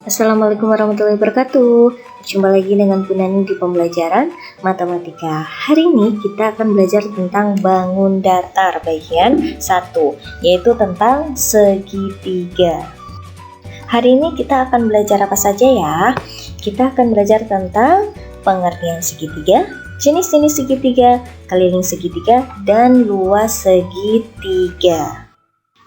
Assalamualaikum warahmatullahi wabarakatuh. Jumpa lagi dengan Bu Nani di pembelajaran matematika. Hari ini kita akan belajar tentang bangun datar bagian 1, yaitu tentang segitiga. Hari ini kita akan belajar apa saja ya? Kita akan belajar tentang pengertian segitiga, jenis-jenis segitiga, keliling segitiga, dan luas segitiga.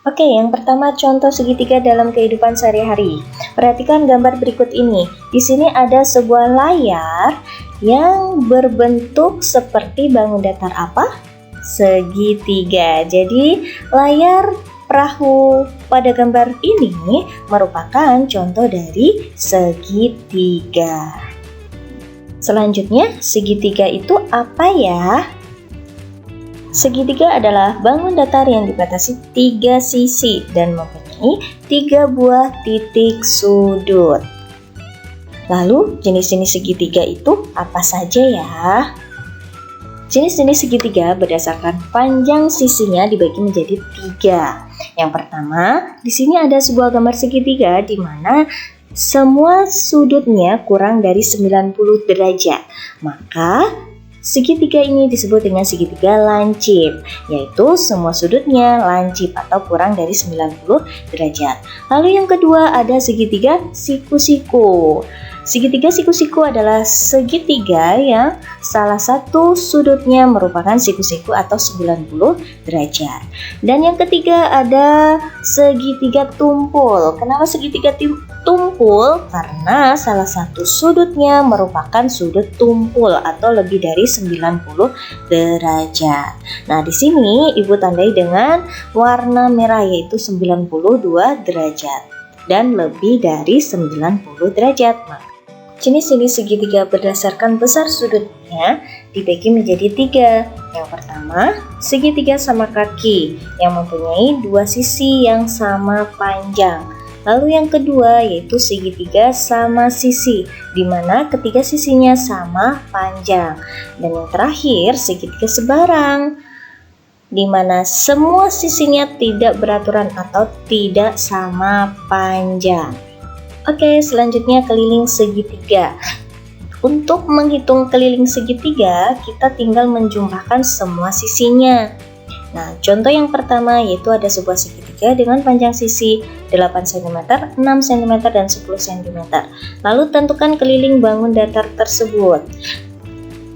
Oke, yang pertama contoh segitiga dalam kehidupan sehari-hari. Perhatikan gambar berikut ini. Di sini ada sebuah layar yang berbentuk seperti bangun datar apa? Segitiga. Jadi, layar perahu pada gambar ini merupakan contoh dari segitiga. Selanjutnya, segitiga itu apa ya? Segitiga adalah bangun datar yang dibatasi 3 sisi dan mempunyai 3 buah titik sudut. Lalu jenis-jenis segitiga itu apa saja ya? Jenis-jenis segitiga berdasarkan panjang sisinya dibagi menjadi 3. Yang pertama, di sini ada sebuah gambar segitiga di mana semua sudutnya kurang dari 90 derajat. Maka segitiga ini disebut dengan segitiga lancip, yaitu semua sudutnya lancip atau kurang dari 90 derajat. Lalu yang kedua ada segitiga siku-siku. Segitiga siku-siku adalah segitiga yang salah satu sudutnya merupakan siku-siku atau 90 derajat. Dan yang ketiga ada segitiga tumpul. Kenapa segitiga tumpul? Karena salah satu sudutnya merupakan sudut tumpul atau lebih dari 90 derajat. Nah, di sini Ibu tandai dengan warna merah yaitu 92 derajat dan lebih dari 90 derajat. Jenis-jenis segitiga berdasarkan besar sudutnya dibagi menjadi 3. Yang pertama, segitiga sama kaki yang mempunyai 2 sisi yang sama panjang. Lalu yang kedua yaitu segitiga sama sisi, di mana ketiga sisinya sama panjang. Dan yang terakhir segitiga sebarang, di mana semua sisinya tidak beraturan atau tidak sama panjang. Oke, selanjutnya keliling segitiga. Untuk menghitung keliling segitiga, kita tinggal menjumlahkan semua sisinya. Nah, contoh yang pertama yaitu ada sebuah segitiga dengan panjang sisi 8 cm, 6 cm, dan 10 cm. Lalu tentukan keliling bangun datar tersebut.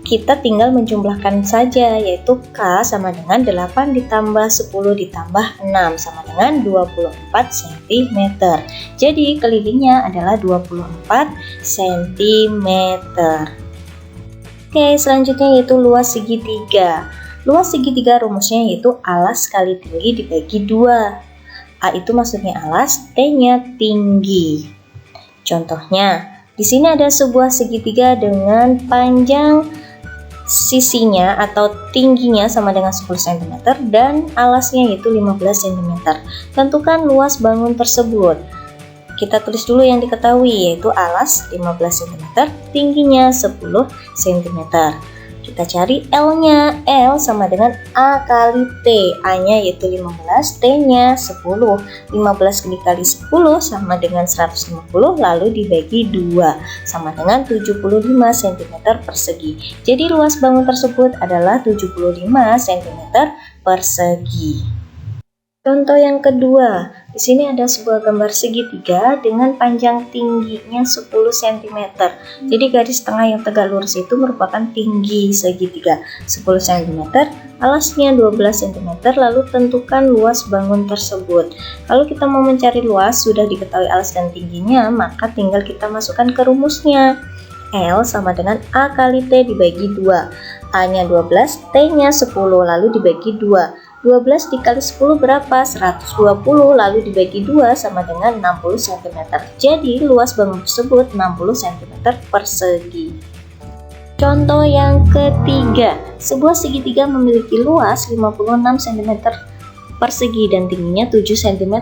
Kita tinggal menjumlahkan saja, yaitu K sama dengan 8 ditambah 10 ditambah 6 sama dengan 24 cm. Jadi kelilingnya adalah 24 cm. Oke, selanjutnya yaitu luas segitiga. Luas segitiga rumusnya yaitu alas kali tinggi dibagi 2. A itu maksudnya alas, T-nya tinggi. Contohnya, di sini ada sebuah segitiga dengan panjang sisinya atau tingginya sama dengan 10 cm dan alasnya yaitu 15 cm. Tentukan luas bangun tersebut. Kita tulis dulu yang diketahui yaitu alas 15 cm, tingginya 10 cm. Kita cari L-nya. L sama dengan A kali T. A-nya yaitu 15, T-nya 10. 15 dikali 10 sama dengan 150, lalu dibagi 2 sama dengan 75 cm persegi. Jadi luas bangun tersebut adalah 75 cm persegi. Contoh yang kedua, di sini ada sebuah gambar segitiga dengan panjang tingginya 10 cm. Jadi garis tengah yang tegak lurus itu merupakan tinggi segitiga 10 cm, alasnya 12 cm. Lalu tentukan luas bangun tersebut. Kalau kita mau mencari luas, sudah diketahui alas dan tingginya, maka tinggal kita masukkan ke rumusnya. L sama dengan A kali T dibagi 2. A-nya 12, T-nya 10, lalu dibagi 2. 12 dikali 10 berapa? 120, lalu dibagi 2 sama dengan 60 cm. Jadi luas bangun tersebut 60 cm persegi. Contoh yang ketiga, sebuah segitiga memiliki luas 56 cm persegi dan tingginya 7 cm.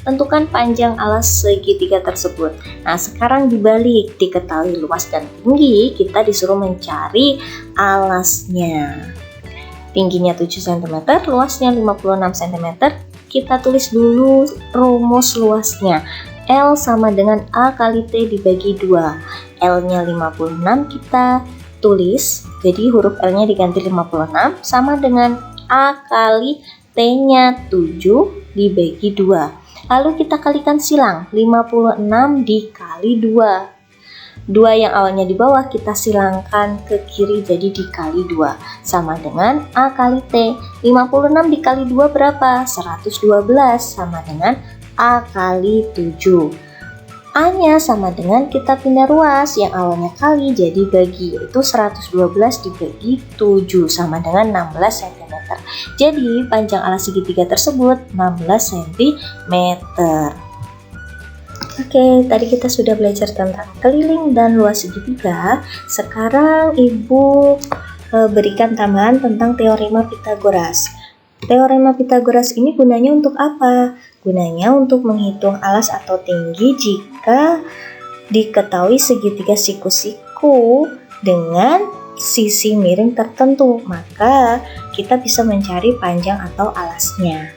Tentukan panjang alas segitiga tersebut. Nah, sekarang dibalik, diketahui luas dan tinggi, kita disuruh mencari alasnya. Tingginya 7 cm, luasnya 56 cm. Kita tulis dulu rumus luasnya. L sama dengan A kali T dibagi 2. L-nya 56 kita tulis, jadi huruf L-nya diganti 56 sama dengan A kali T-nya 7 dibagi 2. Lalu kita kalikan silang, 56 dikali 2. 2 yang awalnya di bawah kita silangkan ke kiri jadi dikali 2 sama dengan A kali T. 56 dikali 2 berapa? 112 sama dengan A kali 7. A nya sama dengan kita pindah ruas, yang awalnya kali jadi bagi, yaitu 112 dibagi 7 sama dengan 16 cm. Jadi panjang alas segitiga tersebut 16 cm. Oke, tadi kita sudah belajar tentang keliling dan luas segitiga. Sekarang Ibu berikan tambahan tentang teorema Pitagoras. Teorema Pitagoras ini gunanya untuk apa? Gunanya untuk menghitung alas atau tinggi jika diketahui segitiga siku-siku dengan sisi miring tertentu. Maka kita bisa mencari panjang atau alasnya.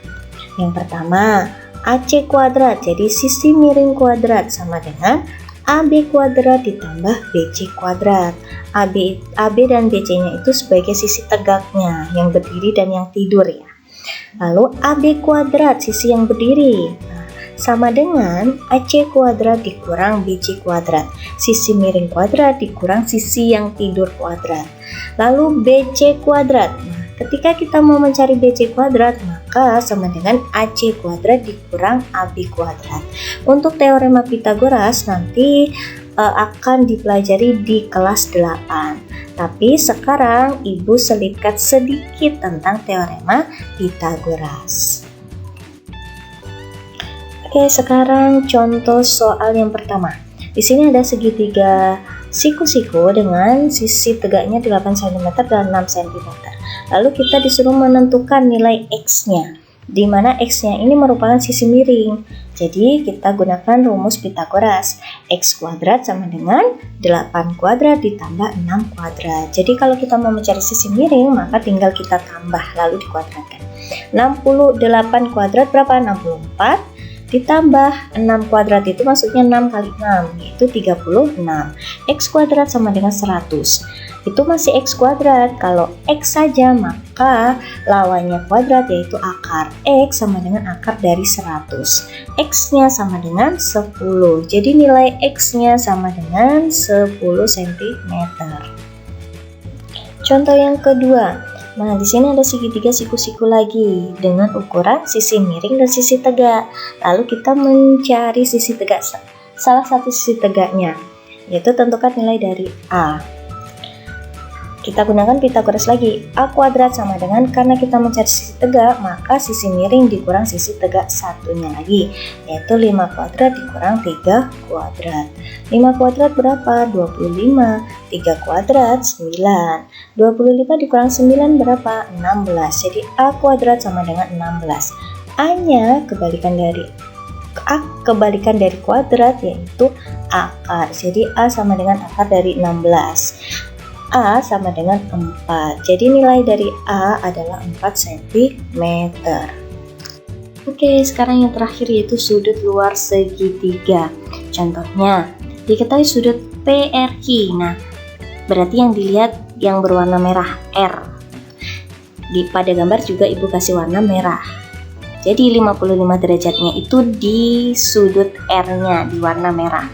Yang pertama, AC kuadrat, jadi sisi miring kuadrat sama dengan AB kuadrat ditambah BC kuadrat. AB dan BC-nya itu sebagai sisi tegaknya, yang berdiri dan yang tidur ya. Lalu AB kuadrat, sisi yang berdiri, sama dengan AC kuadrat dikurang BC kuadrat. Sisi miring kuadrat dikurang sisi yang tidur kuadrat. Lalu BC kuadrat. Ketika kita mau mencari BC kuadrat, maka sama dengan AC kuadrat dikurang AB kuadrat. Untuk teorema Pitagoras nanti akan dipelajari di kelas 8. Tapi sekarang Ibu selipkan sedikit tentang teorema Pitagoras. Oke, sekarang contoh soal yang pertama. Di sini ada segitiga siku-siku dengan sisi tegaknya 8 cm dan 6 cm. Lalu kita disuruh menentukan nilai X-nya, di mana X-nya ini merupakan sisi miring. Jadi kita gunakan rumus Pitagoras. X kuadrat sama dengan 8 kuadrat ditambah 6 kuadrat. Jadi kalau kita mau mencari sisi miring, maka tinggal kita tambah lalu dikuadratkan. 68 kuadrat berapa? 64 ditambah 6 kuadrat itu maksudnya 6 kali 6 yaitu 36. X kuadrat sama dengan 100. Itu masih X kuadrat. Kalau X saja maka lawannya kuadrat yaitu akar. X sama dengan akar dari 100. X-nya sama dengan 10. Jadi nilai X-nya sama dengan 10 cm. Contoh yang kedua. Nah, di sini ada segitiga siku-siku lagi dengan ukuran sisi miring dan sisi tegak. Lalu kita mencari sisi tegak, salah satu sisi tegaknya, yaitu tentukan nilai dari A. Kita gunakan Pitagoras lagi. A kuadrat sama dengan, karena kita mencari sisi tegak, maka sisi miring dikurang sisi tegak satunya lagi, yaitu 5 kuadrat dikurang 3 kuadrat. 5 kuadrat berapa? 25. 3 kuadrat 9. 25 dikurang 9 berapa? 16. Jadi A kuadrat sama dengan 16. A-nya kebalikan dari kuadrat yaitu akar. Jadi A sama dengan akar dari 16. A sama dengan 4. Jadi nilai dari A adalah 4 cm. Oke, sekarang yang terakhir yaitu sudut luar segitiga. Contohnya, diketahui sudut PRQ. Nah, berarti yang dilihat yang berwarna merah R. Pada gambar juga Ibu kasih warna merah. Jadi 55 derajatnya itu di sudut R-nya di warna merah.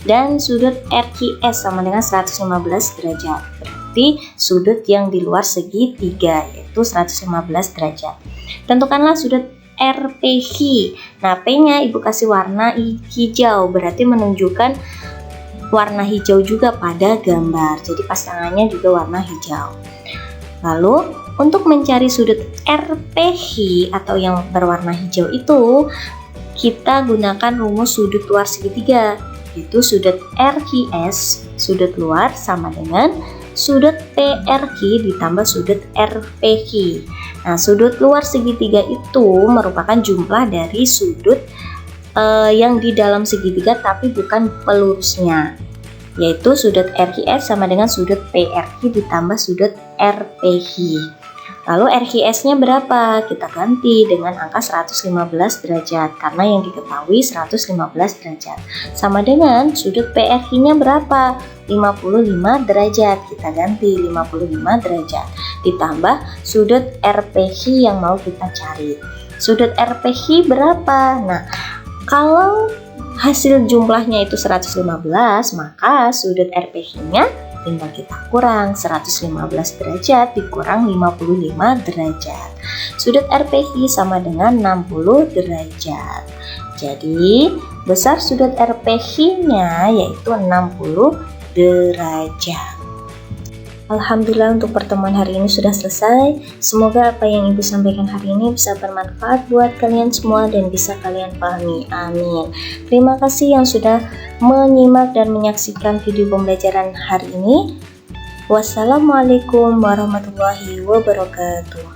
Dan sudut RQS sama dengan 115 derajat. Berarti sudut yang di luar segitiga yaitu 115 derajat. Tentukanlah sudut RPQ. Nah, P-nya Ibu kasih warna hijau, berarti menunjukkan warna hijau juga pada gambar. Jadi pasangannya juga warna hijau. Lalu untuk mencari sudut RPQ atau yang berwarna hijau itu, kita gunakan rumus sudut luar segitiga, yaitu sudut RQS, sudut luar sama dengan sudut PRQ ditambah sudut RPQ. Nah, sudut luar segitiga itu merupakan jumlah dari sudut yang di dalam segitiga tapi bukan pelurusnya, yaitu sudut RQS sama dengan sudut PRQ ditambah sudut RPQ. Lalu RHS-nya berapa? Kita ganti dengan angka 115 derajat karena yang diketahui 115 derajat. Sama dengan sudut PRI-nya berapa? 55 derajat. Kita ganti 55 derajat. Ditambah sudut RPH yang mau kita cari. Sudut RPH berapa? Nah, kalau hasil jumlahnya itu 115, maka sudut RPH-nya tinggal kita kurang 115 derajat dikurang 55 derajat. Sudut RPH sama dengan 60 derajat. Jadi besar sudut RPH-nya yaitu 60 derajat. Alhamdulillah untuk pertemuan hari ini sudah selesai. Semoga apa yang Ibu sampaikan hari ini bisa bermanfaat buat kalian semua dan bisa kalian pahami. Amin. Terima kasih yang sudah menyimak dan menyaksikan video pembelajaran hari ini. Wassalamualaikum warahmatullahi wabarakatuh.